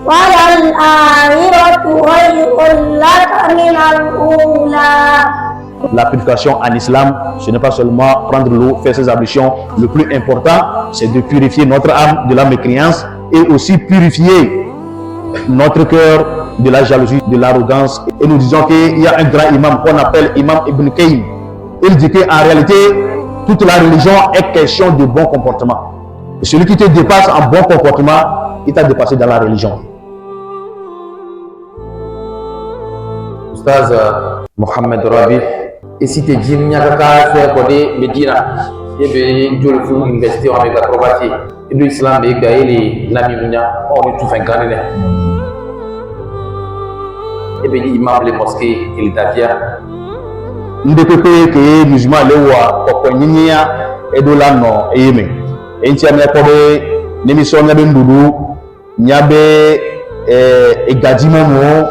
وَلَلْآخِرَةُ خَيْرٌ لَكَ مِنَ الْأُولَى. La purification en islam, ce n'est pas seulement prendre l'eau, faire ses ablutions. Le plus important, c'est de purifier notre âme de la mécréance et aussi purifier notre cœur de la jalousie, de l'arrogance. Et nous disons qu'il y a un grand imam qu'on appelle Imam Ibn Qayyim. Il dit qu'en réalité, toute la religion est question de bon comportement. Et celui qui te dépasse en bon comportement, il t'a dépassé dans la religion. Ustaz Mohamed Rabi, et si tu dis qu'il y a un côté Medina, il y a un jour investir en acrobatie, et l'islam est gaïli, l'amimounia, on est tout fait gagner. Et bien l'imam les mosquées, il t'affia. Ndekeke ke musulman lewa kokonynya edola no eyeme enti amya kobe nemiso nyabe ndudu nyabe egadimo mo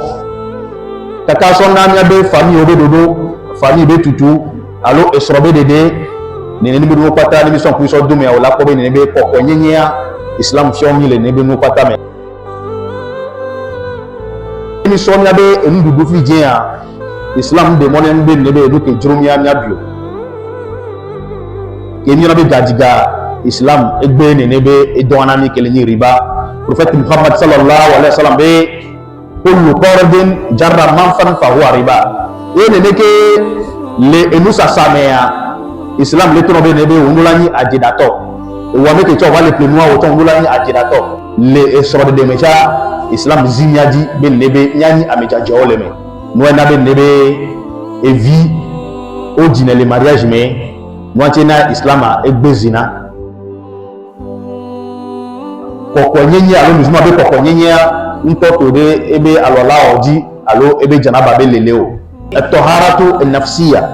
kaka songa nyabe famille obe dodo famille be tutu alo esrobe dede nene nibe no pata nemiso puiso dume ola kobe nebe kokonynya islam fiomi le nebe no pata me nemiso nyabe ndudu fijia Islam demande nbe nebe eduke jurumia nyabio kemi nabe gajiga Islam egbe nebe edona mi keleni riba prophète Muhammad sallallahu alaihi wasallam be kullu qardin jarra manfan fa huwa riba ene neke le enusa samea Islam le tonobe nebe undulani ajidato wa meke cho wale plenua woto undulani ajidato le esro de mecha Islam zinyadi be nebe nyani ameja joleme nous avons nebe evi au dîner le mariage mais nous avons islam et bezina kokonyenya alo musulman be kokonyenya ntoto de ebe alola oji alo ebe janaba be leleo at-taharatu an-nafsiyya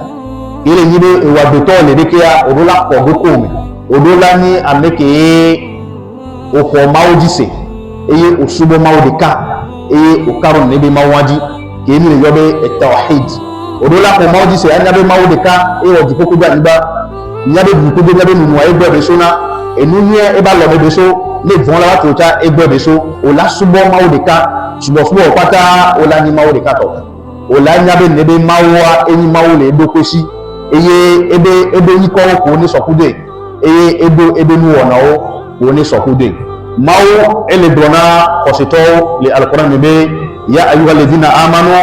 ile nyibe wa beto le dekia odola ko dokome odola ni ameke o ko maudise eye osubo maudika eye o karo nebe mawadi kemi le yobe tawhid odola ko mawdi se anyabe mawde ka e wodi poku da niba nyabe buku de nyabe nunwa e gbe so na enunye e ba lo be so le von la wato ta e gbe so o la subo mawde ka subo pata o la ni mawde ka to o la nyabe nebe mawwa eni mawle dokosi eye ebe ni ko ni sokude eye ebe nu wona o ni sokude mawo ele dona kosito le alquran be ya ayyuhal ladhina amanu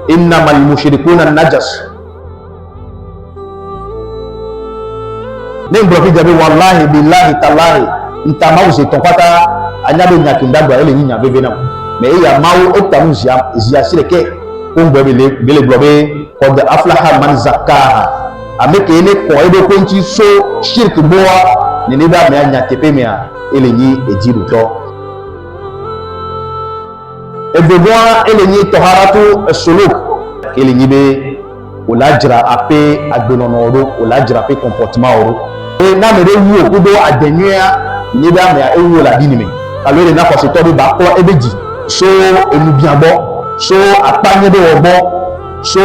innamal mushrikuna najas nembo fi jabe wallahi billahi tallahi ntamauze topata anyabe nyakindagwa ele nyinya bebe na me ya mawo etamu zia sireke kumbe bele globe qad aflaha man zakkaha ameke ele ko ebe konti so shirk boa ni neba me anya tepemea ele nyi ejiru to ebegoa ele nyi toharatu suluk ele nyi be olajra ape agbenonodo olajra ape comportement oro e na mere wu okudo adenua nyi ba me ewu la dinime kalore na kwase to be ba ko ebeji so enubiabo so apanye be obo so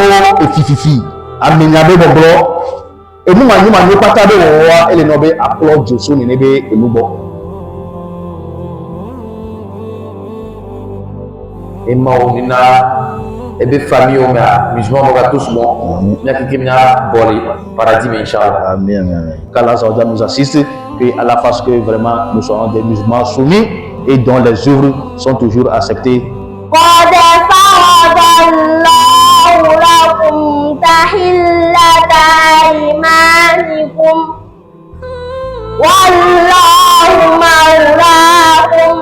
efififi amenya be bobro enu manyi pata be wo ele no be applaud jo so ni ne be enubo et maonina et des familles au mer musulmans on va tous bon mais qui n'a bolé paradis inchallah amen qu'Allah nous assiste que Allah fasse que vraiment nous soyons des musulmans soumis et dont les œuvres sont toujours acceptées. قد فرض الله لكم تحلة أيمانكم والله مولاكم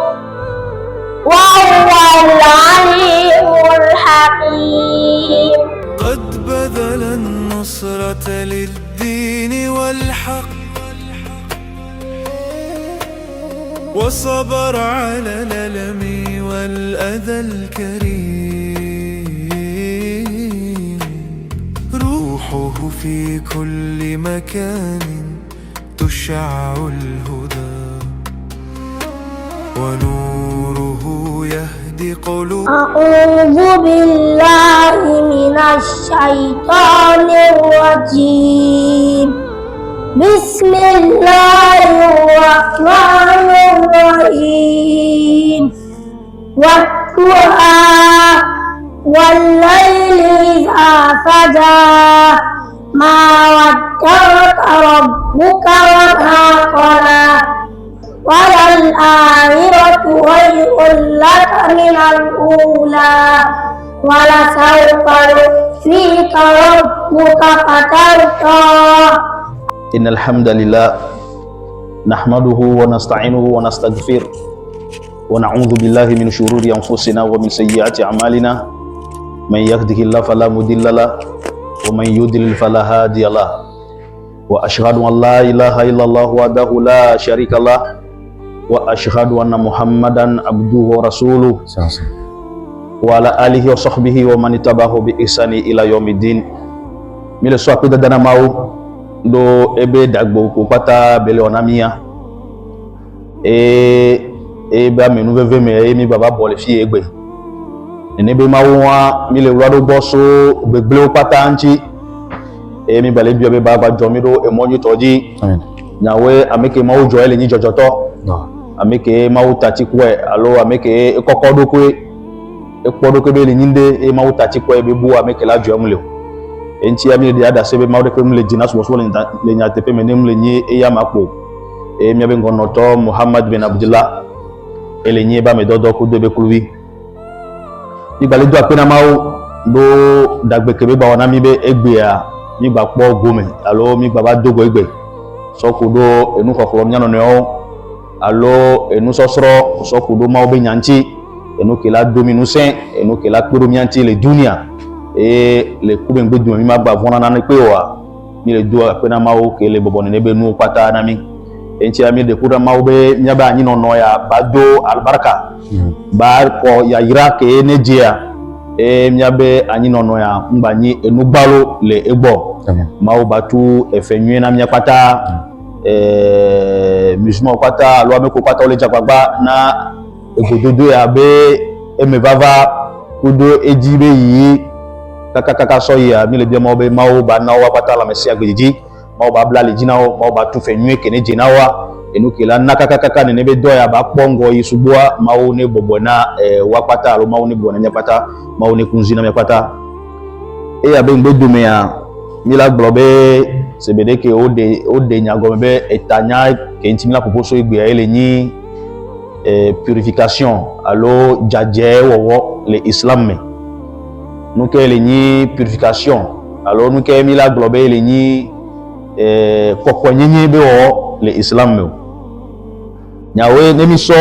وهو العليم الحكيم. قد بذل النصرة للدين والحق وصبر على الألم والأذى الكريم روحه في كل مكان تشع الهدى ونوره يهدي قلوب. أعوذ بالله من الشيطان الرجيم. بسم الله الرحمن الرحيم. والضحى والليل إذا سجى ما ودعك ربك وما قلى وللآخرة خير لك من الأولى ولسوف يؤتيك ربك فترضى. إن الحمد لله نحمده ونستعينه ونستغفره ونعوذ بالله من شرور أنفسنا ومن سيئات أعمالنا من يهده الله فلا مضل له ومن يضلل فلا هادي له وأشهد أن لا إله إلا الله وحده لا شريك له وأشهد أن محمدا عبده ورسوله وعلى آله وصحبه ومن تبعه بإحسان إلى يوم الدين. Mile so apida dana mau do ebe dagbo ko pata bele onamia ba menu veve me mi baba bole fi egbe nebe mawa mile wado boso begble pata anchi mi bale bi be baba jomido e monyu toji amen nyawe ameke mawu jo ele ni jojoto ameke mawu tati kwe alo ameke kokodo kwe ekpodo kebe le nyinde mawu tati kwe be bu ameke la jo amule enti ya mi de ada sebe mawde ko mle jina so so le nya tepe menem le nyi e ya mapo mi abe ngonoto Muhammad bin Abdullah ele nyi ba me dodo ko debe kuluwi ni bale do apena mawo do dagbe kebe ba wana mi be egbe ya mi gba po gome alo mi gba ba dogo egbe so ko do enu kokoro nyano ne o alo enu sosro so ko do mawo be nyanchi enu kila dominu sen enu kila kporo nyanchi le dunia le kube ngbedu mi ma gba vona na pe wa mi le do apena mawo ke le bobo ne be nu pata na mi enti ami de kuda mawo be nyaba anyi no no ya bado albarka ba ko ya irake nejia nyabe anyi no no ya mbanyi enugbalo le egbo mawo batu efenwe na mi pata musmo pata lo ameko pata ole jagbagba na egododo ya be emevava kudo ejibe yi kaka so ya mi le bi mawo be mawo ba na wa pata la mesi agbeji mawo ba bla le jinawo mawo ba tu fenwe kene jinawa enu kila nakaka ne be doya ba pongo yisubua mawo ne bobona wa pata alo mawo ne bona nyapata mawo ne kunzina nyapata ya be ngbedume ya mila globe sebede ke ode nyago be etanya ke intimila proposo igbe ele ni purification alo jaje wowo le islam me nuke ele ni purification alo nuke mila globe ele ni kokonyinyi be wo le islam me nyawe nemi so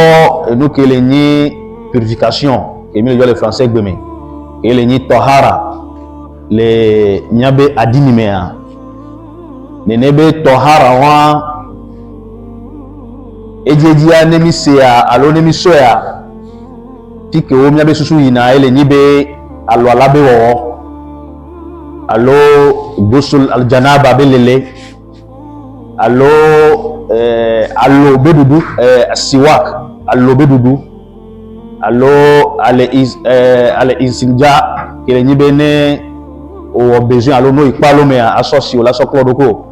nuke ele ni purification ke mi le français gbeme ele ni tahara le nyabe adini mea nenebe tahara wa ejejia nemi sea alo nemi soya tike o nyabe susu ina ele nibe alo alabe wo alo gusul aljanaba belele alo alo bedudu siwak alo bedudu alo ale isinja kele nyibe ne o besoin alo no ipalo me associe o la soklo doko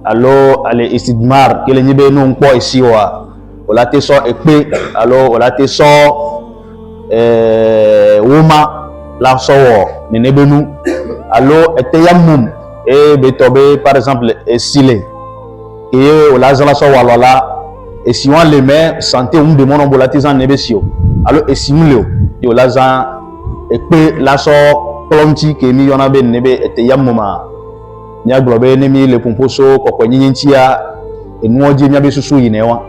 alo ale istidmar kele nyibe no npo esiwa o la te so epe alo o la te so woma la sowo ne nebenu alo eteyamum betobe par exemple esile et o la zala so walola esiwan le me santé un de mon bolatizan nebesio alo esimuleo yo la zan ekpe la so plomti ke mi yona be nebe eteyamuma nya globe ne mi le pomposo kokko nyinyintia enuoje nya be susu yinewa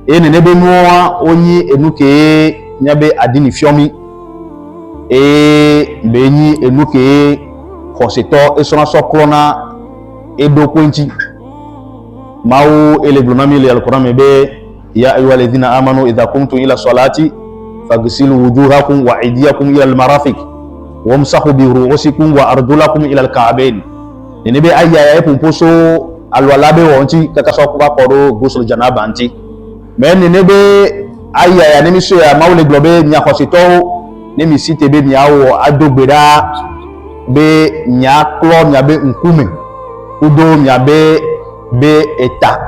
ne nebe nuwa onyi enuke nya be adini fiomi benyi enuke koseto esona so klona edo kwenti mawu ele blunami le alquran mebe ya ayyuhalladhina amanu idha qumtum ila salati faghsilu wujuhakum wa aydiyakum ila almarafiq wamsahu bi ru'usikum wa arjulakum ila alka'bayn nebe aya ya pomposo alwalabe wonti kaka so kwa kodo gusul janaba anti men nebe aya ya nemi so ya mawu le globe nya koseto nemi site be nyawo adogbera be nya klo nya be nkume udo nya be eta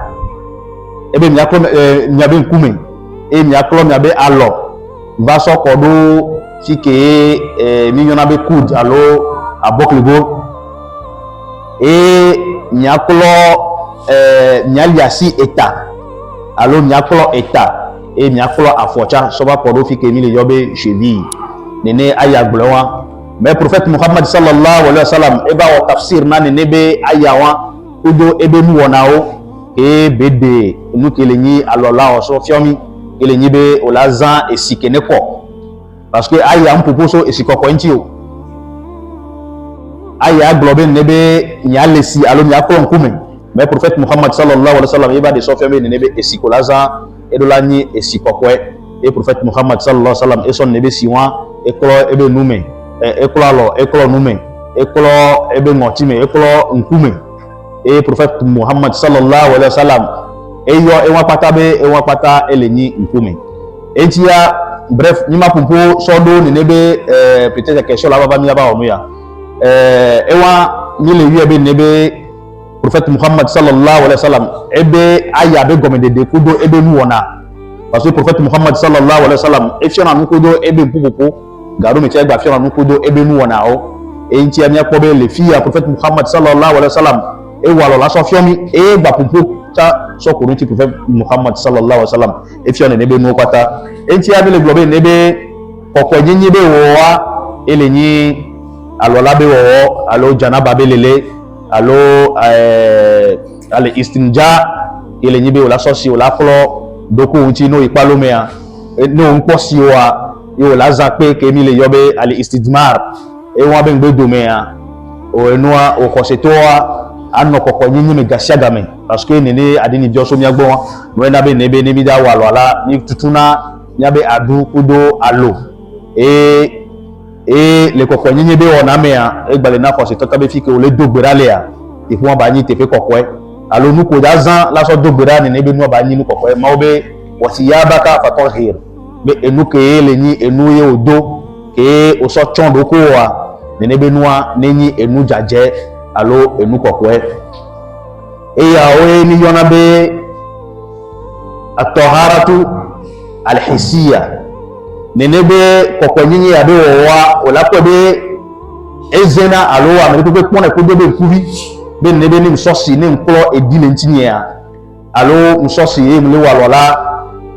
ebe mi aklo nyabe nkume mi aklo nyabe alo va so kodo fike minyona be kud alo abokligo e nyaklo nyaliasi eta alo nyaklo eta e nyaklo afocha so ba kodo fike mi le yobe cheville nene aya gbolewa mais prophète Muhammad sallallahu alaihi wasallam e ba o tafsir na nene be aya wa udo ebe nu wonao e bede nu kelenyi alola o so fiomi kelenyi be olazan e sikene ko parce que aya mpoposo e sikoko nti o aya globe nebe nyalesi alo nyaklo nkume mais prophète Muhammad sallallahu alaihi wasallam e ba de so fiomi nebe e sikolaza e do lani e sikoko e prophète Muhammad sallallahu alaihi wasallam e son nebe siwa e klo ebe nume e klo nume e klo ebe ngotime e klo nkume et prophète Muhammad sallallahu alaihi wasallam e yo e wa pata eleni nkume entia bref ni ma pompo sodo ni nebe peut-être question là baba mi aba onu ya e wa ni le wi ebe nebe prophète Muhammad sallallahu alaihi wasallam ebe aya be gomede de kudo ebe nu wona parce que prophète Muhammad sallallahu alaihi wasallam e fiona nu kudo ebe mpupopo garu me che gba fiona nu kudo ebe nu wona o entia mi akobe le fi ya prophète Muhammad sallallahu alaihi wasallam e walo la so fiomi e gba pompo ta so ko nti prophète Muhammad sallallahu alaihi wasallam e fiona nebe nu kwata enti abele globe nebe kokko nyinyi be wo wa elenyi alola be wo alo janaba be lele alo ale istinja elenyi be la so si o la flo doko unti no ipalomea no npo si wa yo la zape ke mi le yobe ale istijmar e wa be ngbe domea o enua o kosetoa anno kokko nyinyi me gasiagame parce que nene adini joso mi agbo no na be nebe nemi da walo ala ni tutuna nyabe adu kudo alo e le kokko nyinyi be wona mea e gbale na koseto ka be fike o le dogbera le ya e fun ba nyi tefe kokko e alo nu ko dazan la so dogbera nene be nu ba nyi nu kokko e ma obe wasiyabaka fatahir be enu ke le nyi enu ye odo ke o so chondo ko wa nene be nuwa nenyi enu jaje alo enu kokko e ya o ni yona be at-taharatu al-hissiyya nenebe kokko nyinyi ya be wa ola ko be ezena alo wa me ko pon e ko be kuvi be nebe ni msosi ni nklo edile ntinya alo msosi e mle wa lola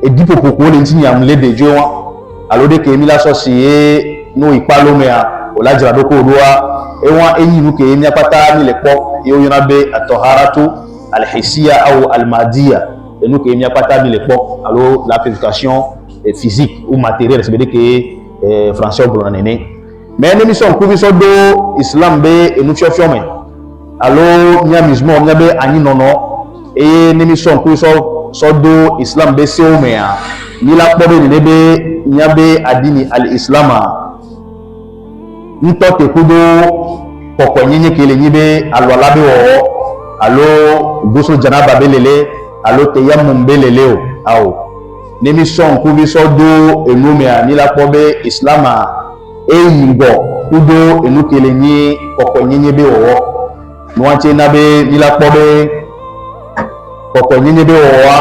edipo poko le ntinya mle de jowa alo de ke mi la sosi e no ipalome a ola jira doko odoa e wa enyi nu ke mi apata ni le po e o yona be at-taharatu al-hissiyya au al-madiyya et nous qui n'y a pas table les ports alors la purification physique ou matérielle c'est dire que français pour l'année mais nous sommes couverts sur do islam be et nous fiomé alors n'y a musulman n'y a be ani nono et nous sommes couverts sur do islam be c'est au mais ni la pobe ni be n'y a be adini al-islam ni tote kudo poko nyenye kele nyibe alwala be wo alo goso janaba belele alo tayammum beleleo au nemi son kubi sodo enumia ni la pobe islama eyingo kudo enukele ni koko nyenye be wo nuanche nabe ni la pobe koko nyenye be wo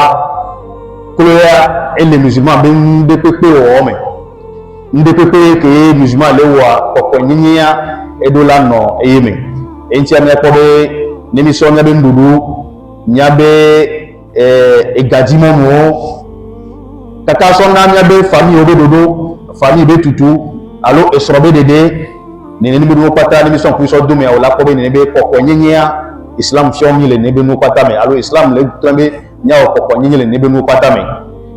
kloya ele musulman be nde pepe wo me nde pepe ke musulman le wa koko nyenye ya edola no eyeme enchi amya pobe nemi son nyabe ndudu nyabe egadimo mo kaka son na nyabe famille obe dodo famille be tutu alo esrobe dede nene be no pata nemi son puso do me ola pobe nene be kokko nyenya islam fiomi le nebe no pata me alo islam le tambe nyawo kokko nyenya le nebe no pata me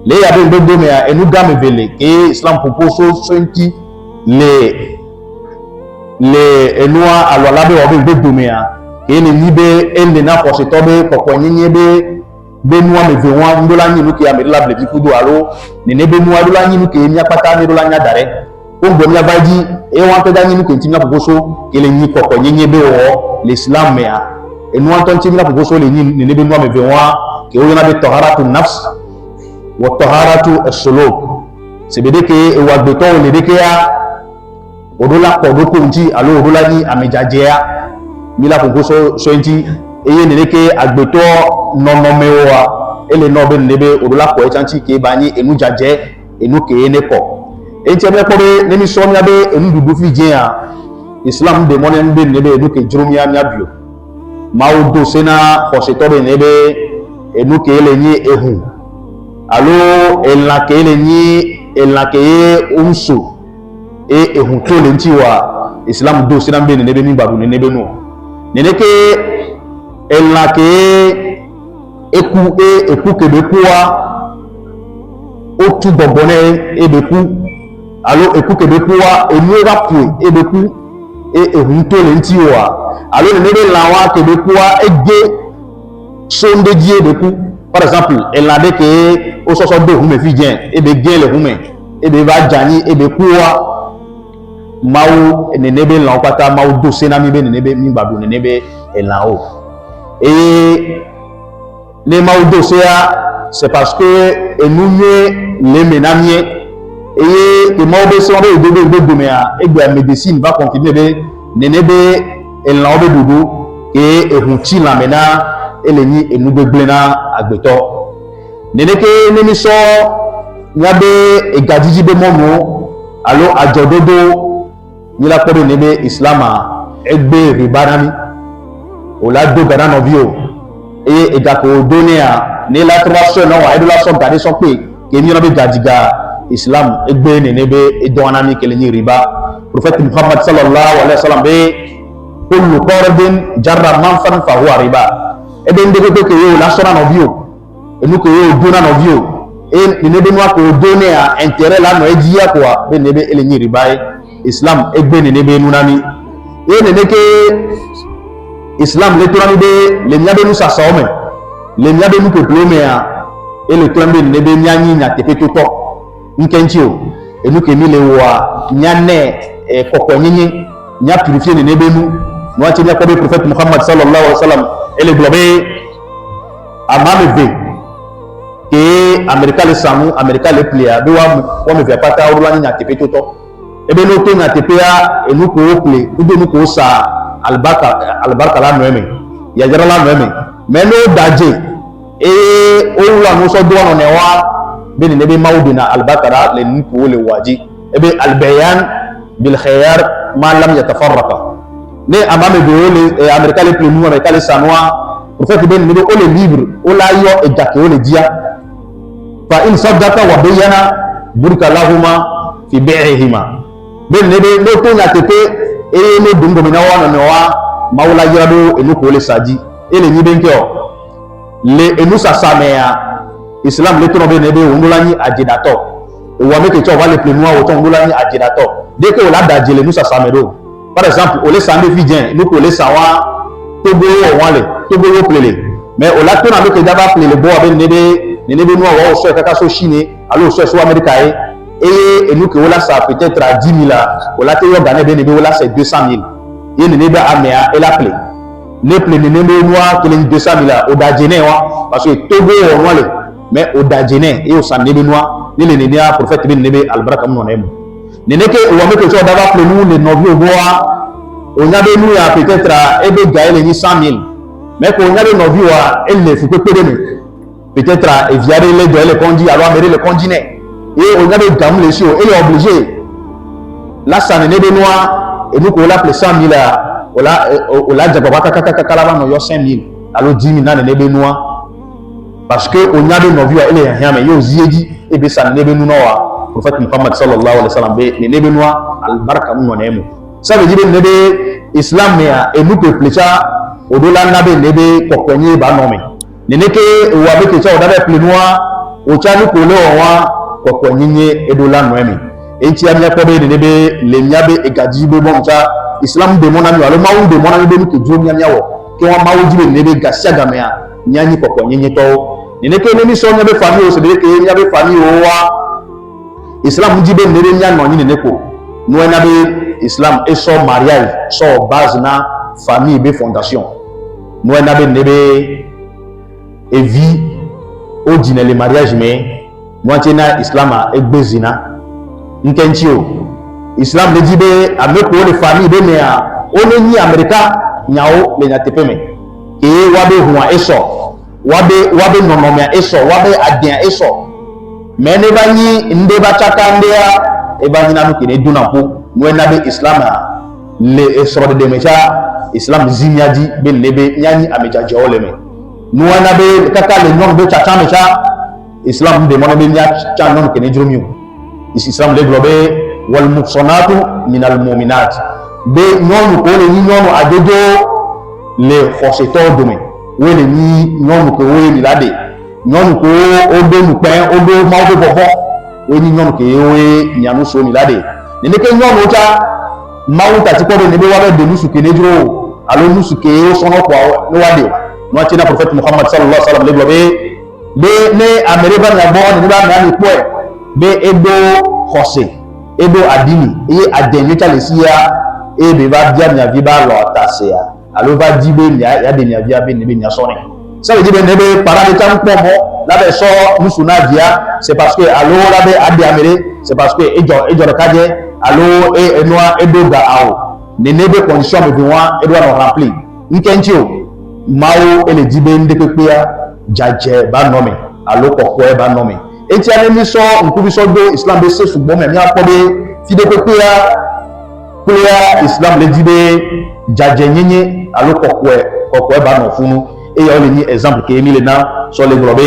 le ya be do me enu game vele ke islam proposo senti le enua alo labe obe do me a ene nibe ende na force tobe kokko nyenye be nuwa me vewa ndola nyi nuke ya medela ble bikudo alo nene be nuwa dola nyi nuke nya pata me dola nya dare ko ngbo nya baji e wan to danyi nuke ntimya pokoso kele nyi kokko nyenye be wo l'islam me a e nuwa to ntimya pokoso le nyi nene be nuwa me vewa ke o na be taharatu nafs wa taharatu as-suluk sebede ke e wa gbeto le de ke ya odola ko do ko nti alo odola nyi amejaje ya mila pokoso so nti eye neneke agbeto nonomewa ele nobe nebe odula ko echanchi ke bani enu jaje enu ke ene ko et tiens bien pour nemi sonia be enu dudu fi dia islam de monen be nebe du ke jurumia nya bio maudo sena hosetore nebe enu ke ele ni ehun alo elna ke ele ni elna ke umsu e ehun to le ntiwa islam do sena be nebe mi babu nebe no nene ke elna ke eku ke be kuwa o tu bobone e be ku alo eku ke be kuwa enu rapu e be ku e ehun to le ntiwa alo nebe lawa ke be kuwa ege sonde die be ku par exemple elna de ke o soso do hume fi gen e be gen le hume e be va jani e be kuwa mau nenebe la kwata mau do sena mi be nenebe mi babu nenebe elna o et les mau do sea c'est parce que nous les menamiers et que mau be so be do mea e gba médecine va continuer de nenebe elna o be dudu ke ehunti la mena eleni enu be blena agbeto neneke nemi so nyabe e gadiji be mono alo ajododo ni la pere nebe islama egbe ribanami o la do gana novio et egako donner ne la traction no wa la so gade so pe ke ni rabe gadiga islam egbe nebe e donami ke ni riba prophète muhammad sallallahu alaihi wasallam be kullu qardin jarra manfan fa huwa riba e be ndego ke yo la so na novio e nu ke yo dona novio e nebe no ko donner à intérêt la no e dia quoi be nebe ele ni riba islam egbe nebe nunami e neneke islam le tourami be le nyabe nous sa some le nyabe nous peuple mea et le tourami nebe nyani na tepe toto nkenchio et nous ke mi le wa nyane e kokko nyinyi nya purifier nebe nous no ati nya ko be prophète muhammad sallallahu alaihi wasallam et le globe amame ve ke america le samu america le plia be wa me fait pas ta urulani nya tepe toto e be no to nya tepe a e nous ko ple ube nous ko sa albarka la noeme ya jara la noeme mais no daje e o la no so do no ne wa be ne be maudina albarka la le ni ko le waji e be albayan bil khayar ma lam yatafarraqa ne amame be le america le plus nous america le sanois prophète ben ne be o le livre o la yo e jake o le dia fa in saddaqa wa bayyana burka lahuma fi bai'ihima ben ne be no to na tepe et le dungo mina wana no wa maula yado enu ko le saji e le nyibe nke o le enu sasamea islam le tono be ne be ongolani ajidato e wa meke cho wa le plenua o to ongolani ajidato de ke o la daje le nu sasamedo par exemple o le sambe fidien nu ko le sawa togo o wale togo o plele mais o la tona be ke daba plele bo abe ne be no wa o so kaka so chine alo so america et nous que voilà ça peut-être à 10 000 on l'a tenu gagné bien et voilà c'est 200 000 et ne pas améa et la plaie les plaie ne me noir que les 200 000 au dajene parce que Togo on voit mais au dajene et au san ne noir les nénéa prophète ben nebe albaraka mon aime ne que on va mettre ça d'avoir plaie nous les novio bois on a nous à peut-être et de gagner les 100 000 mais qu'on a les novio elle ne faut que peut-être et via les conduits alors améliorer le continent et on a des gammes les choses, elle est obligée. Là, ça n'est pas noir, et nous, on l'a appelé 100 000, on l'a dit, on a 5 000, alors 10 000, n'est pas noir. Parce que on a des novios, elle est rien, mais il y a dit, et bien ça n'est pas noir. Le prophète Muhammad sallallahu alayhi wa sallam, n'est pas noir, al-baraka mon aime. Ça veut dire que l'islam, et nous, peuple, ça, au-delà de n'est pas compagnie, bah non, mais. N'est que, ou avec ça, on a appelé noir, au tchanu, pour le roi, kwa nyinye edola noemi enti amia ko be nebe le nyabe e gajibe bon cha islam de monami alo mawu de monami be ke jo nyamia wo ke wa mawu jibe nebe gasia gamea nyanyi kwa nyinye to nene ke nemi so nyabe famille o se de ke nyabe famille o wa islam jibe nebe nya no nyine neko no nabe islam e so mariage so base na famille be fondation no nabe nebe e vie o dine le mariage mais moitié islam a egbezina nkenchio islam le dibe ameko le famille de mea on ni america nyao le nyatepeme ke wabe huwa eso wabe nonomia eso wabe adien eso mene bani ndeba chakandea e ba nyina no kene duna po no na be islam le soro de mecha islam zinyaji be lebe nyani ameja jole me no na be kaka le non be cha mecha islam de mono be nya cha non kene jurumio islam le globe wal muhsanatu min al mu'minat be non ko le ni non ajojo le khoseto dome wele ni non ko we lade non ko o do nu pe o do ma o bobo we ni non ke we nyanu so mi lade ni ke non o cha ma o ta ti ko de ne be wa be de nusu ke ne juro alo nusu ke o so no kwa no wade no ti na prophet muhammad sallallahu alaihi wasallam le globe be ne america na bo ni ba na ni po be edo khose edo adini e adenye cha le sia e be ba dia nya vi ba lo ta se ya alo ba jibe nya ya de nya vi abe ni be nya so ne ça veut dire que nebe parler de temps pour moi là ben so musuna dia c'est parce que allo là ben adi amere c'est parce que ejo le kaje allo e noa edo ga ao ne nebe condition be wa edo no remplir nkentio mawo ele jibe ndeke pia jaje ba nome allo kokko e ba nome enti ane mi so nkubi so do islam be se sugbo me mi akode fide pe pia islam le jibe jaje nyenye allo kokko e ba no funu et il y a un exemple qui est mis là sur les globes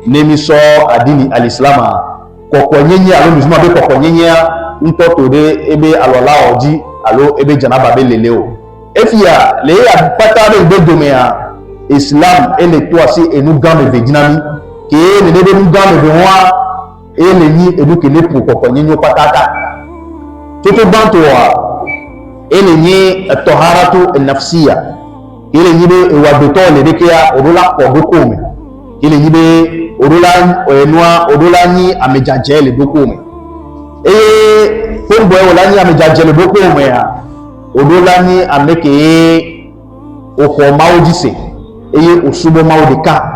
nemi so adini al-islam koko nyenye alo musulman be koko nyenye ntoto de ebe alola oji alo ebe janaba be leleo efia le ya pata be domea islam ele to asi enu gambe be dinami ke ne be nu gambe be wa ele ni edu ke le pour koko nyenye patata toto banto wa ele ni taharatu an-nafsiyya ile yibe wa betole dekia odula ko dokume ile yibe odula enwa odula ni amejajele dokume pombo e wala ni amejajele dokume ya odula ni ameke oko maudise osubo maudika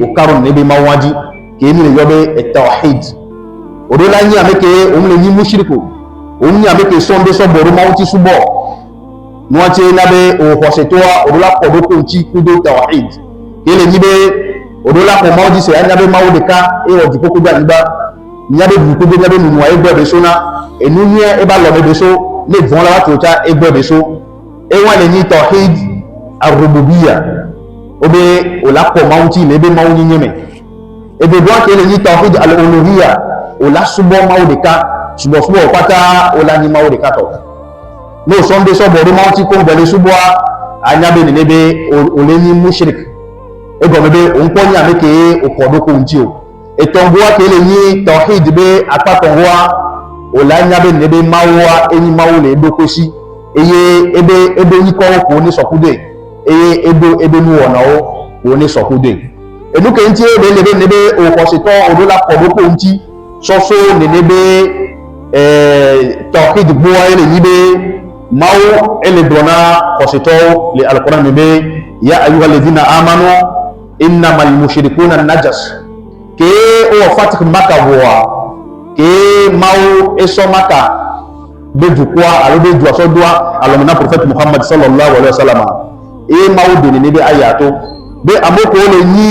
okaro nebe mawaji ke ni yobe tawhid odula ni ameke umle ni mushriku umni ameke sonde so boru mauti subo noache nabe o hosetoa odula ko doko nchi kudo tawhid ile nibe odula ko maudi se nabe maudeka e o dipoko gba niba nyabe buko de nabe nunwa egbe be so na enunye e ba lo be so le von la wa ta egbe be so e wa le ni tawhid ar-rububiyya obe ola ko mauti le be mauni nyeme e be do ke le ni tawhid al-uluhiyya ola subo maudeka subo pata ola ni maudeka to no sonde so boru mauti ko bele subwa anyabe ni nebe oleni mushrik e go bebe on ko ni ameke okodo ko nji o e tonboa ke le ni tawhid be apatonwa ola nyabe nebe mawa eni mawule dokosi eye ebe ni ko ni sokude eye ebe nu wona o ni sokude e duke nti ebe nebe o ko se to odola kodo ko nji soso ne nebe tawhid boa ele nibe maw ele dona khosito li alquran be ya ayyuha alladhina amanu innamal mushrikuna najas ke o fatik maka boa ke maw eso maka be jukwa alo be jua so doa alomna prophet muhammad sallallahu alaihi wasallam e maw de ne be ayato be amoko le ni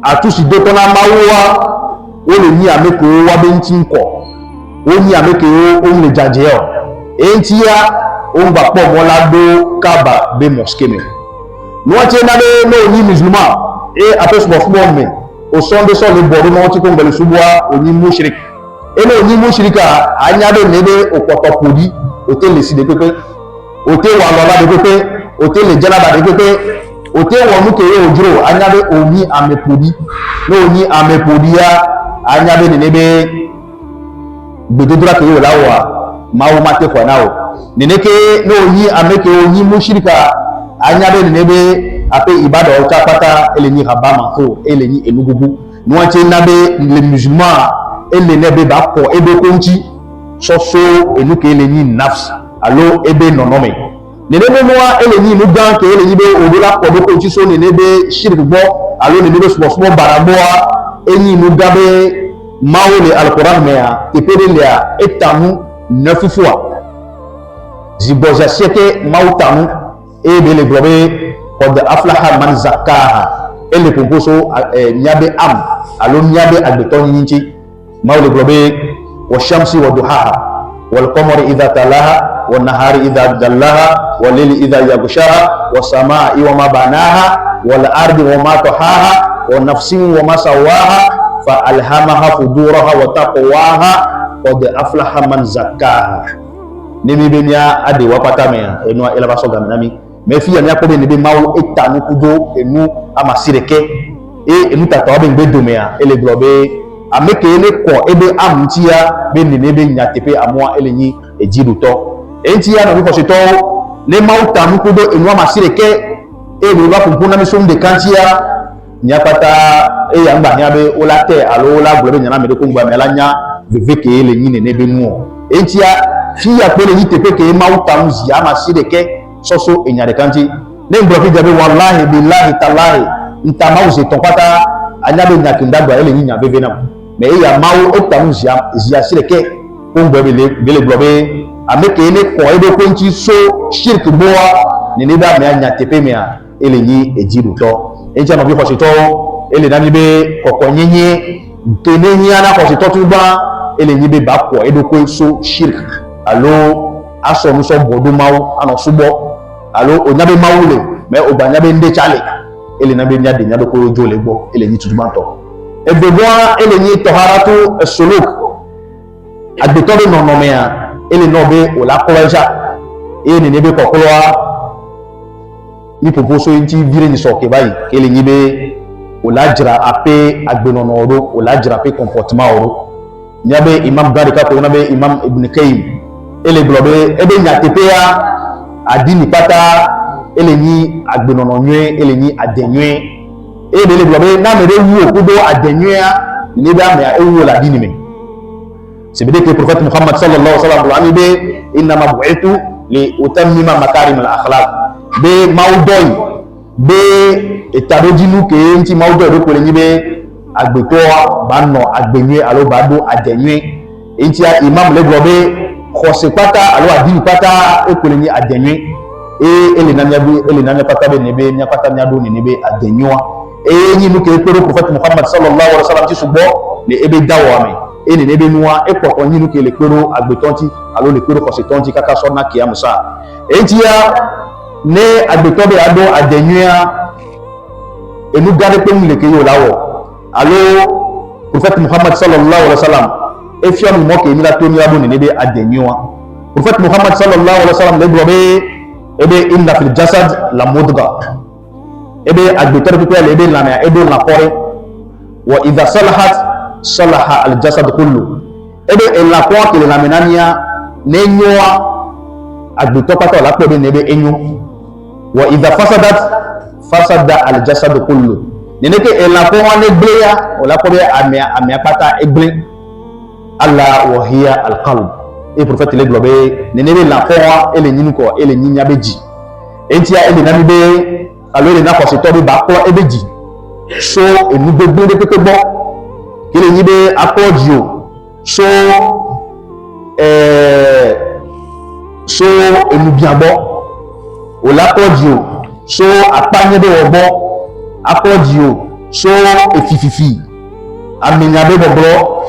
atusi dokona mawwa o le ni ameko wa be ntinko o ni ameko o le jajeo entia on va po molado kaba be mosquée me no ati na be no ni musulman e apes mo fmo me o son de so le bodo no ti ko ngale subwa o ni mushrik e no ni mushrika anya be nebe o poto podi o te le si de pepe o te wa lo ba de pepe o te le janaba de pepe o te wo mu ke o juro anya be o ni amepodi no ni amepodi ya anya be nebe bedodura ke yo lawa mawo mate kwa nao neneke no yi ameke onyi mushrika anyabe nebe ape ibada o chapata ele ni habama ho ele ni enugugu nuache nabe le musulman ele nebe ba ko ebe konji soso enuke ele ni nafs alo ebe nonome nenebe moa ele ni nugan ke ele ni be odola ko do konji so nenebe shirk bo alo nenebe so baraboa eni nugabe mawle alquran mea tepele lia etamu nafufua ziboza seke mautamu bele globe qad aflaha man zakaha ele komposo nyabe am alo nyabe agbeton nyinchi mawle globe والشمس وضحاها والقمر إذا تلاها والنهار إذا جلاها والليل إذا يغشاها والسماء وما بناها والأرض وما طحاها ونفس وما سواها فألهمها فجورها وتقواها قد أفلح من زكاها. Nimi benya ade wapata me eno ela baso gaminami me fi ya ko be ni be mawo etanu kudo enu amasireke enu tata be ngbe domea ele globe ameke ele ko ebe amutia be ni be nyatepe amwa ele nyi ejiruto entia no ko sito le mawo tanu kudo enu amasireke elu ba kumpuna misum de kantia nyapata ya ngba nyabe olate alo la globe nyana me de ko ngba melanya viveke ele nyi ne be nuo entia fi ya pele ni tepe ke mauta muzi ama sireke soso enyare kanti ne mbrofi jabe wallahi billahi tallahi nta mauzi topata anyabe nyakindagba ele nyinya bebe na me ya mau ota muzi ya sireke ngbe bele globe ameke ne ko ebe konti so shirk boa ni ne da me anya tepe me ele nyi ejiru to enja no bi ko sito ele na ni be kokonyenye tenenyi ana ko sito tuba ele nyi be ba ko edo ko so shirk alo aso muso bodu mawu ano subo alo onyabe mawule me obanyabe nde chale ele nabe nyade nyado ko jole gbo ele ni tutumanto ebeboa ele ni toharatu as-suluk adbetobe nonomea ele nobe ola koleja ele ni be kokolwa ni proposo inti vire ni soke bayi ele ni be ola jira ape agbenono oro ola jira ape comportement oro nyabe imam barika ko nabe imam ibn kayyim ele globe ebe nyatepea adini pata ele ni agbenono nwe ele ni adenwe ele globe na mere wu okudo adenwe ni ba me ewu la dini me sebede ke prophète Muhammad sallallahu alaihi wasallam be inna ma bu'itu li utammima makarim al akhlaq be maudoy be etadojinu ke nti maudoy do ko le ni be agbeto banno agbenwe alo bado adenwe nti imam le globe khose pata alo adini pata ekole ni adenwe ele nanya pata be nebe nya pata nya do ni nebe adenwa nyi nu ke pero prophète Muhammad sallallahu alaihi wasallam ti subo le ebe dawame ele nebe nuwa epoko nyi nu ke le pero agbetonti alo le pero khose tonti kaka sonna kiamusa entia ne agbeto be ado adenwa enu gade pe mu le ke yo lawo alo prophète Muhammad sallallahu alaihi wasallam efiam mo ke mila to ni abo ni be adenwa prophète Muhammad sallallahu alaihi wasallam le globe ebe inna fil jasad la mudga ebe agbetor people le ebe la ebe la kore wa idha salahat salaha al jasad kullu ebe la ko ke la menania nenyoa agbetor pata la ko be nebe enyo wa idha fasadat fasada al jasad kullu neneke la ko wane bleya o la ko be amia pata eble Allah wa hiya al-qalb e prophète le globe nenebe la foa ele nyinu ko ele nyinya beji entia ele na be alo ele na ko se tobi ba ko ebeji so enu gbegbe de pepe gbo kele nyibe akodio so so enu biabo o la kodio so apanye de obo akodio so efififi aminya be bobro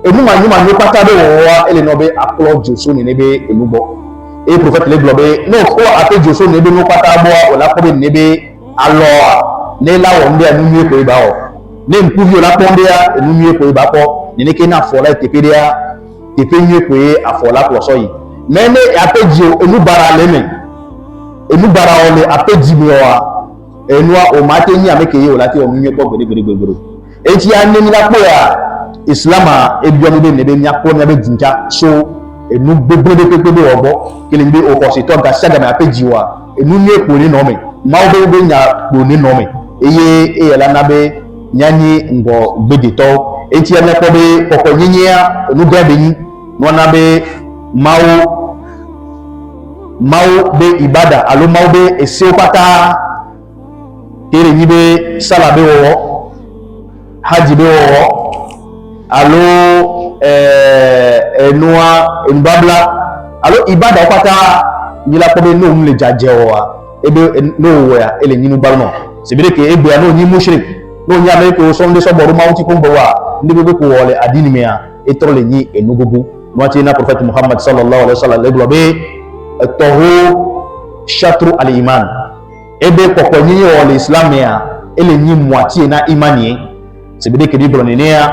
enu manyu pata be wo ele no be upload joso ni nebe enubo e prophète le globe no ko ape joso nebe no pata bo o la ko be nebe alo ne la wo nde anu mi ko iba o ne mpuvi o la ponde ya enu mi ko iba ko ni ne ke na fola tepedia tepenye ko e afola ko so yi mene ape jio enu bara leme enu bara ole ape jibi wa enu o mate nyi ameke ye o la ti o mi ko gbere enti ya ne mi la po ya islama ebiomi be nebe nyako nebe jinja so enu gbegbe de obo kele nbe o ko se to ga saga na pejiwa enu ni epo ni no me ma o be nya po ni no me eye la na be nyanyi ngo gbede to enti ya na ko be koko nyinya enu ga be yin no na be mawo be ibada alo mawo be ese pata kele nyi be sala be wo haji be wo alo enua enbabla alo ibada pata nyila ko be no mle jaje wa ebe no wo ya ele nyinu balno sibire ke ebe no nyi mushrik no nya me ko sonde so boru mawti ko bowa ndi be ko wole adini me ya et trop les ni et nous gougou. Moi, tu es le prophète Muhammad sallallahu alayhi wa sallam, le globe, Toro, Chatru al-Iman. Et bien, pourquoi ni l'islam et les ni moitié na imani, c'est bien que les bronnéens,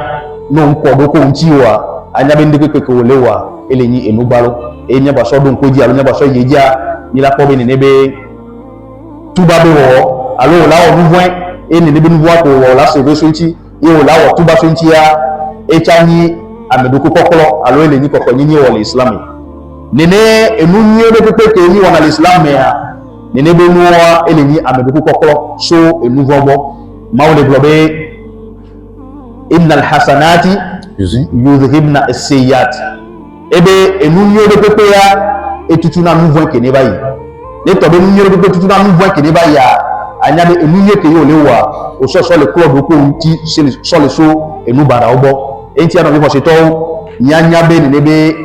non, quoi, beaucoup, on tiwa, à n'y a bien que lewa, et les ni et nous ballons, et il n'y a pas ça, donc, il n'y a pas ça, il y a, il a pas bien nébé, tout bas de alors là, on voit, et les nébé nous voient que là, c'est le senti, et là, on tout bas senti, et tchani, à me beaucoup kokolo, alors les ni kokoni ni ou l'islam. Nene, et nous n'y a pas que ni on a l'islam, mais nene benoua, et les ni à me beaucoup kokolo, so, et nous voyons, maou le globe, inna al-hasanati, yudhibna as-sayyat. Eh bien, et nous n'y a pas que et tout na nous voyons que ne baille. Les tombés nous n'y a pas que tout na nous voyons que ne baille. Agnade et nous n'y a que yo le wa, au sol le club beaucoup outil sur le saut et nous bara obo. Et tiens dans le poche to, nyanya be nebe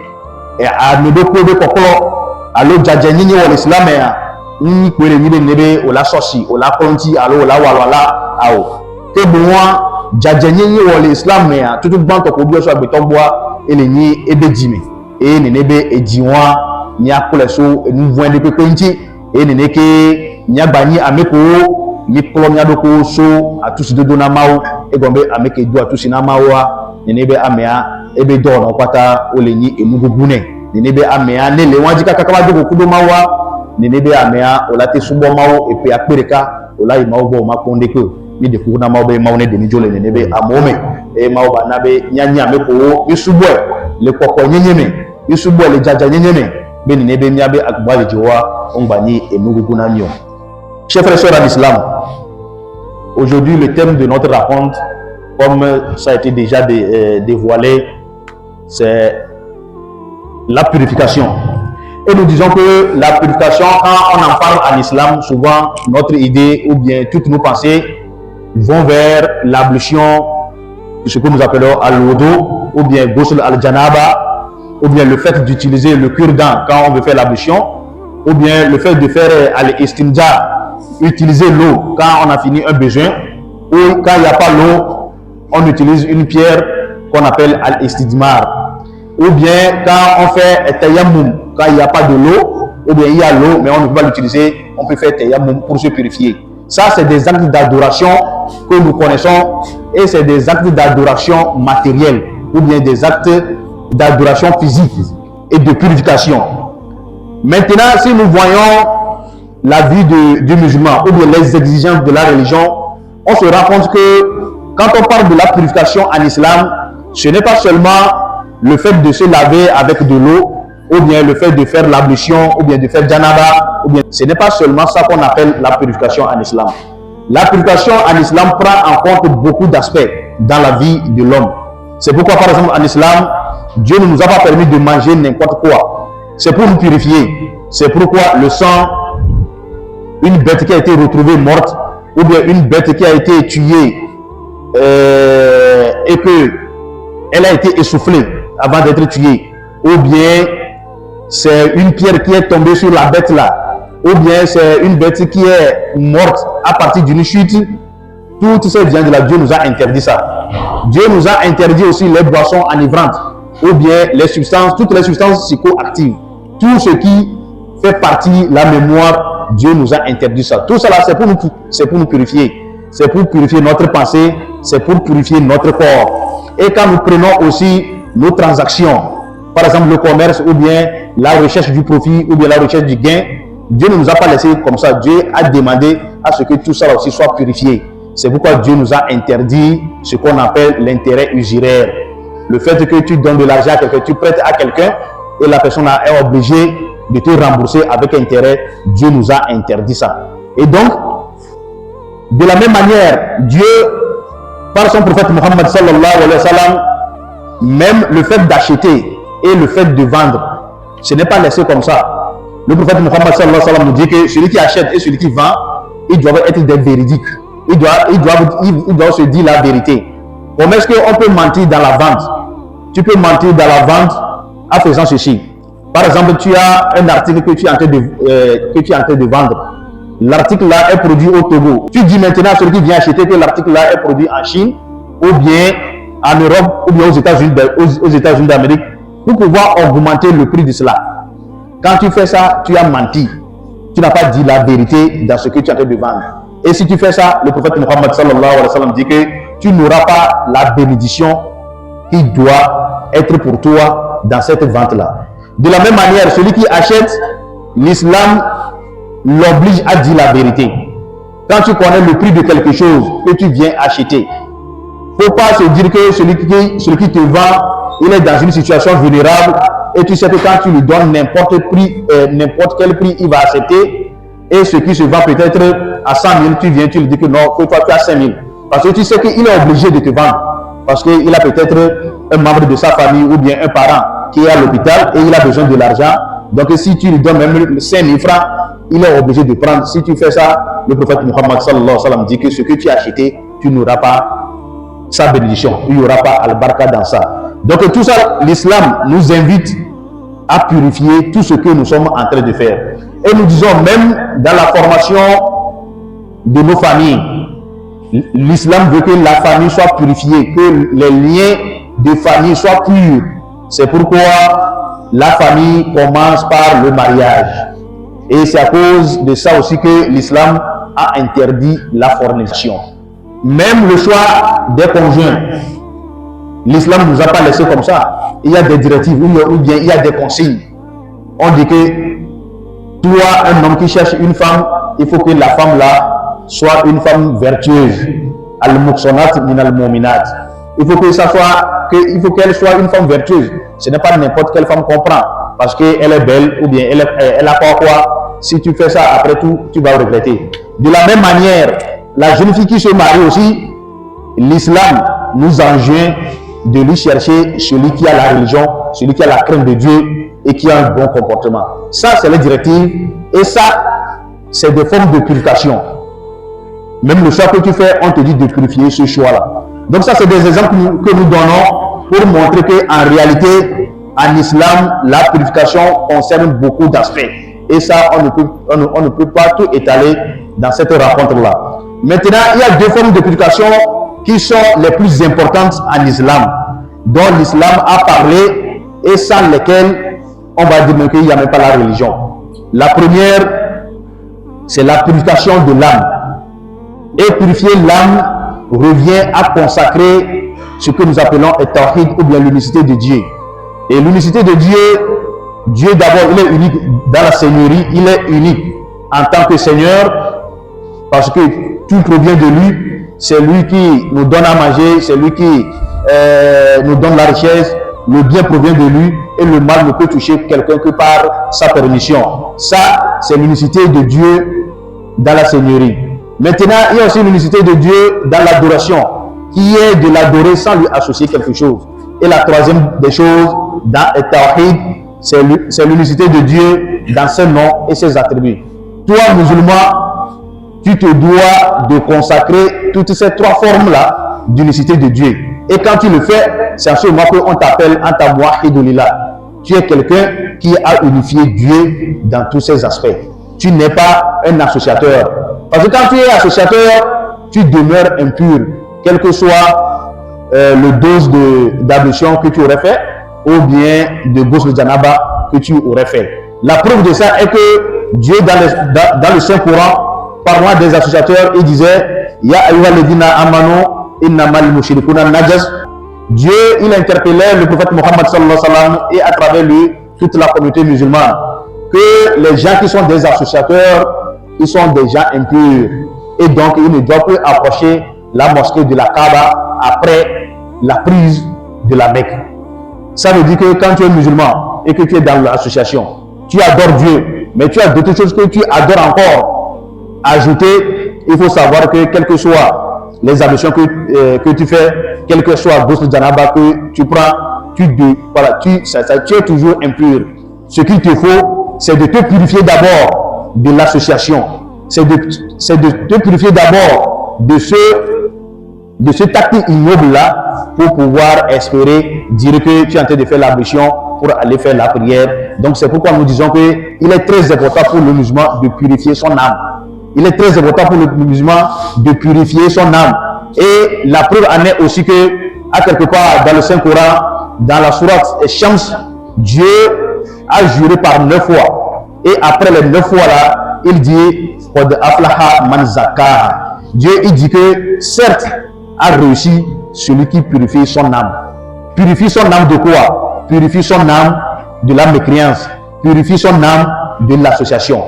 et à ne beaucoup de kokolo, allo djadjani ni wa l'islam ya, ni kwere ni nebe o la sosi, o la konti, allo la wala ao. Que moi djadjani ni wa l'islam ya, tout banque ko bio so betonboa et les ni ebe djime. Et nebe e diwa ni akole so et nous voyons de penti et neneke nyabani ameko ni kolomia doko so a tous de dona mao e gombe ameke do a tous na mawa nenebe amea ebe do na pata oleni emugugune nenebe amea nele wanji kaka kama doko kudo mawa nenebe amea olate subo mao e pe akpereka olai mao bo makonde ko ni de kuna mao be mao ne de ni jole nenebe amome e mao ba nabe nyanya ameko ni subo le kokko nyenyeme ni subo le jaja nyenyeme be nenebe miabe akbali jowa ongbani emuguguna mio. Chers frères et sœurs en islam, aujourd'hui le thème de notre rencontre, comme ça a été déjà dévoilé, c'est la purification. Et nous disons que la purification, quand on en parle en islam, souvent notre idée ou bien toutes nos pensées vont vers l'ablution, ce que nous appelons al-wudu, ou bien ghusl al-janaba, ou bien le fait d'utiliser le cure-dent quand on veut faire l'ablution, ou bien le fait de faire al-istinja, utiliser l'eau quand on a fini un besoin, ou quand il n'y a pas l'eau, on utilise une pierre qu'on appelle al-istidmar. Ou bien quand on fait tayammum, quand il n'y a pas de l'eau, ou bien il y a l'eau, mais on ne peut pas l'utiliser, on peut faire tayammum pour se purifier. Ça, c'est des actes d'adoration que nous connaissons, et c'est des actes d'adoration matériels, ou bien des actes d'adoration physique et de purification. Maintenant, si nous voyons la vie du musulman ou bien les exigences de la religion, on se rend compte que quand on parle de la purification en islam, ce n'est pas seulement le fait de se laver avec de l'eau, ou bien le fait de faire l'ablution, ou bien de faire janaba, ou bien ce n'est pas seulement ça qu'on appelle la purification en islam. La purification en islam prend en compte beaucoup d'aspects dans la vie de l'homme. C'est pourquoi par exemple en islam, Dieu ne nous a pas permis de manger n'importe quoi. C'est pour nous purifier. C'est pourquoi le sang, une bête qui a été retrouvée morte, ou bien une bête qui a été tuée et que elle a été essoufflée avant d'être tuée, ou bien c'est une pierre qui est tombée sur la bête là, ou bien c'est une bête qui est morte à partir d'une chute, toutes ces viandes là, Dieu nous a interdit ça. Dieu nous a interdit aussi les boissons enivrantes, ou bien les substances, toutes les substances psychoactives, tout ce qui fait partie de la mémoire, Dieu nous a interdit ça. Tout cela, c'est pour nous purifier. C'est pour purifier notre pensée, c'est pour purifier notre corps. Et quand nous prenons aussi nos transactions, par exemple le commerce, ou bien la recherche du profit, ou bien la recherche du gain, Dieu ne nous a pas laissé comme ça. Dieu a demandé à ce que tout ça aussi soit purifié. C'est pourquoi Dieu nous a interdit ce qu'on appelle l'intérêt usuraire. Le fait que tu donnes de l'argent à quelqu'un, tu prêtes à quelqu'un, et la personne est obligée de te rembourser avec intérêt, Dieu nous a interdit ça. Et donc, de la même manière, Dieu, par son prophète Muhammad sallallahu alayhi wa sallam, même le fait d'acheter et le fait de vendre, ce n'est pas laissé comme ça. Le prophète Muhammad sallallahu alayhi wa sallam nous dit que celui qui achète et celui qui vend, ils doivent être des véridiques. Ils doivent se dire la vérité. Comment est-ce qu'on peut mentir dans la vente? Tu peux mentir dans la vente en faisant ceci. Par exemple, tu as un article que tu es en train de vendre. L'article là est produit au Togo. Tu dis maintenant à celui qui vient acheter que l'article là est produit en Chine ou bien en Europe ou bien aux États-Unis d'Amérique pour pouvoir augmenter le prix de cela. Quand tu fais ça, tu as menti. Tu n'as pas dit la vérité dans ce que tu es en train de vendre. Et si tu fais ça, le prophète Muhammad sallallahu alayhi wa sallam dit que tu n'auras pas la bénédiction qui doit être pour toi dans cette vente-là. De la même manière, celui qui achète, l'islam l'oblige à dire la vérité. Quand tu connais le prix de quelque chose que tu viens acheter, il ne faut pas se dire que celui qui te vend, il est dans une situation vulnérable et tu sais que quand tu lui donnes n'importe quel prix, il va accepter. Et ce qui se vend peut-être à 100 000, tu viens, tu lui dis que non, que toi tu as 5 000. Parce que tu sais qu'il est obligé de te vendre. Parce qu'il a peut-être un membre de sa famille ou bien un parent qui est à l'hôpital et il a besoin de l'argent. Donc si tu lui donnes même 5 000 francs, il est obligé de prendre. Si tu fais ça, le prophète Muhammad sallallahu alayhi wa sallam dit que ce que tu as acheté, tu n'auras pas sa bénédiction. Il n'y aura pas al-baraka dans ça. Donc tout ça, l'islam nous invite à purifier tout ce que nous sommes en train de faire. Et nous disons même dans la formation de nos familles, l'islam veut que la famille soit purifiée, que les liens de famille soient purs. C'est pourquoi la famille commence par le mariage. Et c'est à cause de ça aussi que l'islam a interdit la fornication. Même le choix des conjoints, l'islam ne nous a pas laissé comme ça. Il y a des directives ou bien il y a des consignes. On dit que toi, un homme qui cherche une femme, il faut que la femme là soit une femme vertueuse. Al-muqsanat min al-mu'minat. Il faut qu'elle soit une femme vertueuse. Ce n'est pas n'importe quelle femme qu'on prend parce qu'elle est belle ou bien elle a quoi. Si tu fais ça, après tout, tu vas regretter. De la même manière, la jeune fille qui se marie aussi, l'islam nous enjoint de lui chercher celui qui a la religion, celui qui a la crainte de Dieu et qui a un bon comportement. Ça, c'est les directives et ça, c'est des formes de purification. Même le choix que tu fais, on te dit de purifier ce choix-là. Donc ça, c'est des exemples que nous donnons pour montrer qu'en réalité, en islam, la purification concerne beaucoup d'aspects. Et ça, on ne peut pas tout étaler dans cette rencontre-là. Maintenant, il y a deux formes de purification qui sont les plus importantes en islam, dont l'islam a parlé et sans lesquelles on va dire qu'il n'y a même pas la religion. La première, c'est la purification de l'âme. Et purifier l'âme revient à consacrer ce que nous appelons le tawhid ou bien l'unicité de Dieu. Et l'unicité de Dieu, Dieu d'abord, il est unique dans la Seigneurie, il est unique en tant que Seigneur parce que tout provient de lui. C'est lui qui nous donne à manger, c'est lui qui nous donne la richesse, le bien provient de lui et le mal ne peut toucher quelqu'un que par sa permission. Ça, c'est l'unicité de Dieu dans la Seigneurie. Maintenant, il y a aussi l'unicité de Dieu dans l'adoration, qui est de l'adorer sans lui associer quelque chose. Et la troisième des choses, dans le tawhid, c'est l'unicité de Dieu dans ses noms et ses attributs. Toi, musulman, tu te dois de consacrer toutes ces trois formes-là d'unicité de Dieu. Et quand tu le fais, c'est en ce moment qu'on t'appelle Anta Muwahhidulillah. Tu es quelqu'un qui a unifié Dieu dans tous ses aspects. Tu n'es pas un associateur. Parce que quand tu es associateur, tu demeures impur, quel que soit le dose d'ablution que tu aurais fait, ou bien de ghusl janaba que tu aurais fait. La preuve de ça est que Dieu, dans le Saint-Coran, parlant des associateurs, il disait Ya ayyuhalladhina amanu innamal mushrikuna najas. Dieu, il interpellait le prophète Mohammed sallallahu alayhi wa sallam et à travers lui, toute la communauté musulmane, que les gens qui sont des associateurs, ils sont des gens impurs et donc ils ne doivent plus approcher la mosquée de la Kaaba après la prise de la Mecque. Ça veut dire que quand tu es musulman et que tu es dans l'association, tu adores Dieu, mais tu as d'autres choses que tu adores encore. Ajouter, il faut savoir que quelles que soient les ablutions que tu fais, quel que soit le ghusl janaba que tu prends, tu es toujours impur. Ce qu'il te faut, c'est de te purifier d'abord de l'association. C'est de te purifier d'abord de cet acte ignoble-là pour pouvoir espérer dire que tu es en train de faire l'ablution pour aller faire la prière. Donc c'est pourquoi nous disons qu'il est très important pour le musulman de purifier son âme. Il est très important pour le musulman de purifier son âme. Et la preuve en est aussi que À quelque part dans le Saint-Coran, dans la sourate Shams, Dieu a juré par 9 fois. Et après les 9 fois là, il dit Qad aflaha man zakkaha. Dieu il dit que certes a réussi celui qui purifie son âme. Purifie son âme de quoi? Purifie son âme de la mécréance. Purifie son âme de l'association.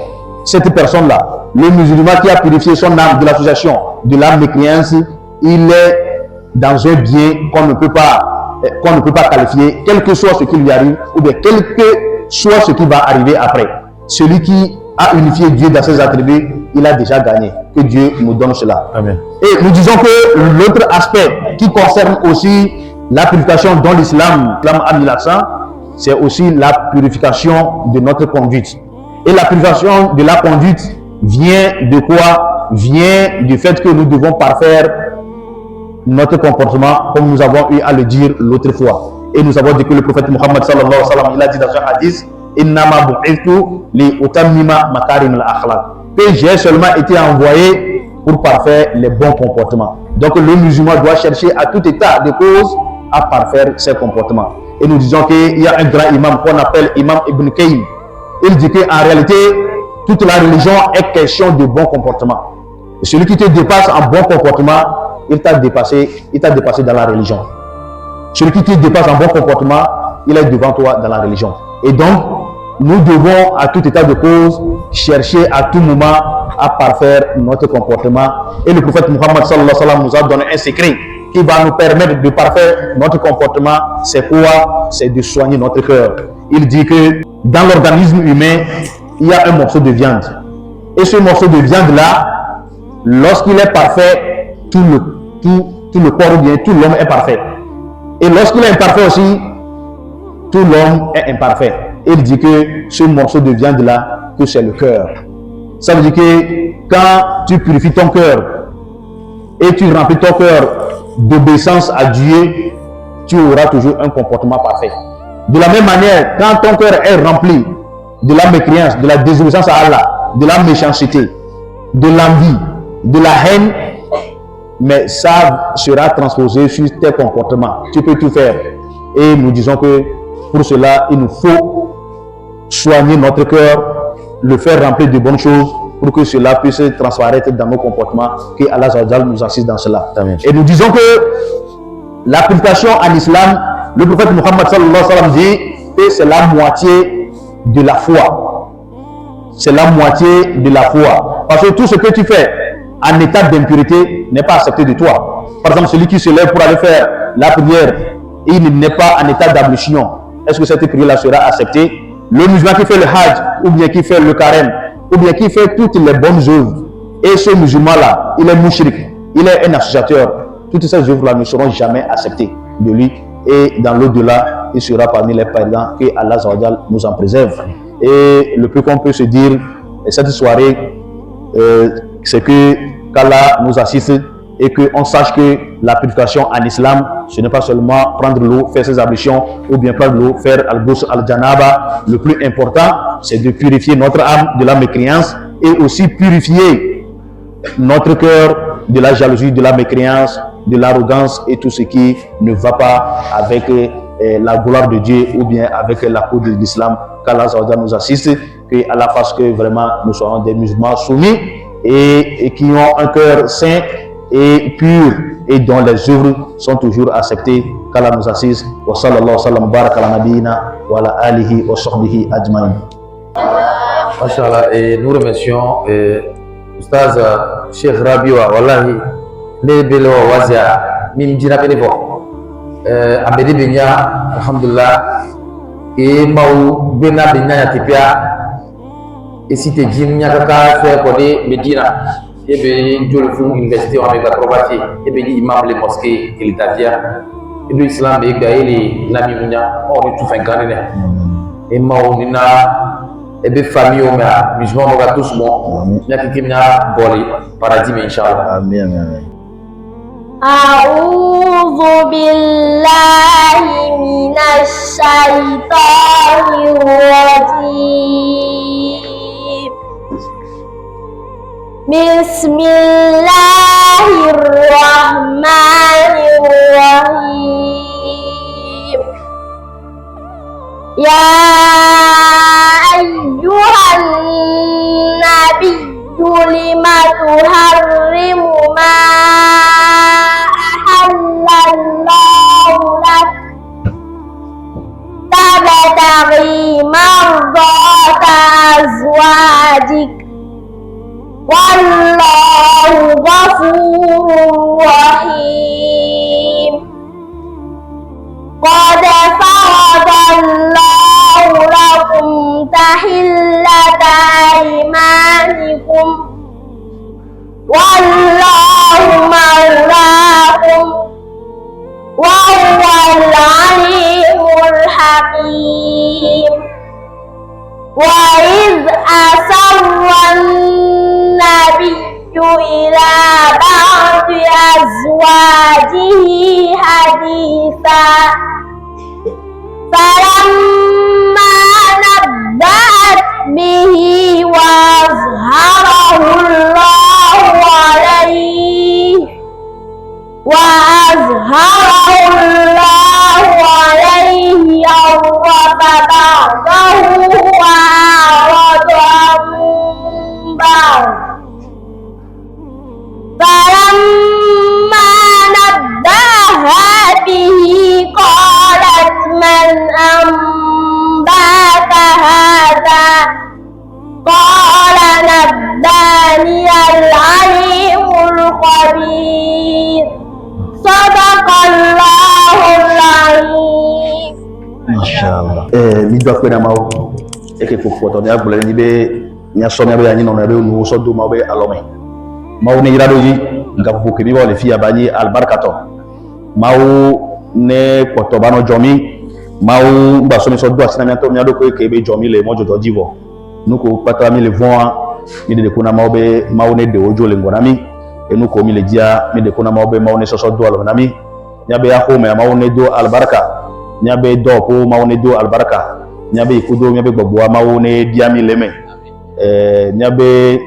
Cette personne-là, le musulman qui a purifié son âme de l'association, de la mécréance, il est dans un bien qu'on ne peut pas qualifier, quel que soit ce qui lui arrive, ou bien quel que soit ce qui va arriver après. Celui qui a unifié Dieu dans ses attributs, il a déjà gagné. Que Dieu nous donne cela. Amen. Et nous disons que l'autre aspect qui concerne aussi la purification dont l'islam a mis l'accent, c'est aussi la purification de notre conduite. Et la purification de la conduite vient de quoi? Vient du fait que nous devons parfaire notre comportement, comme nous avons eu à le dire l'autre fois. Et nous avons dit que le prophète Muhammad sallallahu alayhi wa sallam, il a dit dans un hadith, Innama bu'ithtu li utammima makarim al-akhlaq. Que j'ai seulement été envoyé pour parfaire les bons comportements. Donc le musulman doit chercher à tout état de cause à parfaire ses comportements. Et nous disons qu'il y a un grand imam qu'on appelle Imam Ibn Qayyim. Il dit qu'en réalité, toute la religion est question de bon comportement. Et celui qui te dépasse en bon comportement, il t'a dépassé dans la religion. Celui qui te dépasse en bon comportement, il est devant toi dans la religion. Et donc, nous devons à tout état de cause chercher à tout moment à parfaire notre comportement. Et le prophète Muhammad sallallahu alayhi wa sallam nous a donné un secret qui va nous permettre de parfaire notre comportement. C'est quoi? C'est de soigner notre cœur. Il dit que dans l'organisme humain, il y a un morceau de viande. Et ce morceau de viande-là, lorsqu'il est parfait, tout le corps ou bien tout l'homme est parfait. Et lorsqu'il est imparfait aussi, tout l'homme est imparfait. Il dit que ce morceau de viande-là, que c'est le cœur. Ça veut dire que quand tu purifies ton cœur et tu remplis ton cœur d'obéissance à Dieu, tu auras toujours un comportement parfait. De la même manière, quand ton cœur est rempli de la mécréance, de la désobéissance à Allah, de la méchanceté, de l'envie, de la haine, mais ça sera transposé sur tes comportements. Tu peux tout faire. Et nous disons que pour cela, il nous faut soigner notre cœur, le faire remplir de bonnes choses pour que cela puisse transparaître dans nos comportements, que Allah nous assiste dans cela. Amen. Et nous disons que la purification en islam, le prophète Muhammad sallallahu alayhi wa sallam dit que c'est la moitié de la foi. C'est la moitié de la foi. Parce que tout ce que tu fais en état d'impureté n'est pas accepté de toi. Par exemple, celui qui se lève pour aller faire la prière et il n'est pas en état d'ablution, est-ce que cette prière-là sera acceptée? Le musulman qui fait le hajj, ou bien qui fait le carême, ou bien qui fait toutes les bonnes œuvres, et ce musulman-là, il est mushrik, il est un associateur, toutes ces œuvres-là ne seront jamais acceptées de lui. Et dans l'au-delà, il sera parmi les perdants, que Allah nous en préserve. Et le plus qu'on peut se dire cette soirée, c'est que qu'Allah nous assiste et qu'on sache que la purification en islam, ce n'est pas seulement prendre l'eau, faire ses ablutions, ou bien prendre l'eau, faire al-ghusl al-janaba. Le plus important, c'est de purifier notre âme de la mécréance et aussi purifier notre cœur de la jalousie, de la mécréance, de l'arrogance et tout ce qui ne va pas avec la gloire de Dieu ou bien avec la cause de l'islam. Qu'Allah nous assiste, que Allah fasse que vraiment nous soyons des musulmans soumis et qui ont un cœur saint et pur et dont les œuvres sont toujours acceptées. Qu'Allah nous assiste. Wa sallallahu wa sallam baraka ala nabiyina wa ala alihi wa sahbihi ajmain. Machallah, et nous remercions Oustaz Cheikh Rabiwa, wallahi, ne belo wazia, mim jina benefo. Abedi benya, alhamdulillah, et mau bena benya tipia, et si te jim nyakaka fait kode Medina, et ben jolfou université avec acrobatie, et ben imam les mosquées et l'Italia, et l'islam et gaëli nami munya, on est tout fin carré, et mau nina, et bien famille ou mais musulmans on va tous bon, il y a qui n'a bolé paradis mais inchallah. Amen. أعوذ بالله من الشيطان الرجيم بسم الله الرحمن الرحيم يا أيها النبي لم تحرم ما أحل الله لك تبتغي مرضات أزواجك والله غفور رحيم قد فرض الله لكم تحلة أيمانكم والله مولاكم وهو العليم الحكيم وإذ أسر النبي إلى بعض أزواجه حديثا فلما نبأت به وأظهره الله عليه عرف بعضه وأعرض عن بعض فلما نبأها به قالت من أنبأك هذا قال نبأني العليم الخبير صدق الله العظيم. Inshallah. Mi doit faire ma et que pour photo de abula ni be nya so me be ani no na be nu so do ma be alome ma ne yira doji nga ko ke mi wole fi abani albarkato ma ne poto bano jomi ma ba so mi so do asina mi to mi ado ko ke be jomi le mo jojo jivo nuko pata mi le voa mi de kuna ma be ma ne de ojo le ngona mi e nuko mi le dia mi de kuna ma be ma ne so do alo na mi nya be ya ko me ma ne do albarka nyabe do ko mawne do albarka nyabe kudo nyabe gbogbo mawne diami leme nyabe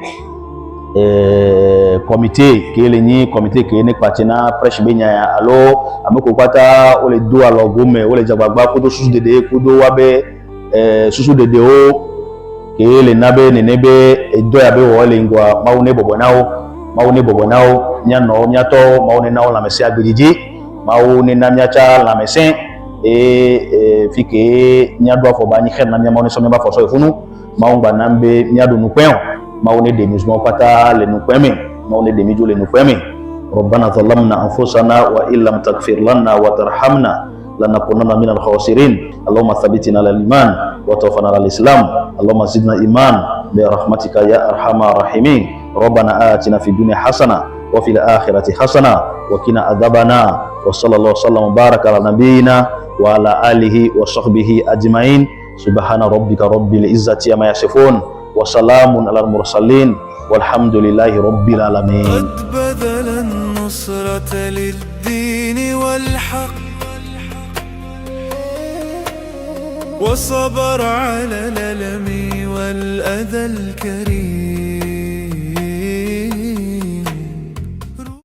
comité ke le ni comité ke ne patina prêche be nya alo ameko kwata o le do alo gome o le jagbagba kudo susu dede kudo wabe susu dede o ke le nabe ne nebe do ya be wo le ngwa mawne bobo nao nya no nya to mawne nao la mesi agbediji mawne na nya cha la mesi fike nyadwa fo ba ni xerna mi mawne so me ba fo so funu mawngba nambe nyadu nu peon mawne de musulman pata le nu pemi mawne de mijo le nu pemi ربنا ظلمنا انفسنا وان لم تغفر لنا وترحمنا لنكونن من الخاسرين اللهم ثبتنا على الايمان وتوفنا على الاسلام اللهم زدنا ايمان برحمتك يا ارحم الراحمين ربنا آتنا في الدنيا حسنه وفي الاخره حسنه وقنا عذاب النار وصلى الله وسلم وبارك على نبينا وعلى آله وصحبه أجمعين سبحان ربك رب العزة عما يصفون وسلام على المرسلين والحمد لله رب العالمين. قد بذل النصرة للدين والحق وصبر على الألم والأذى الكريم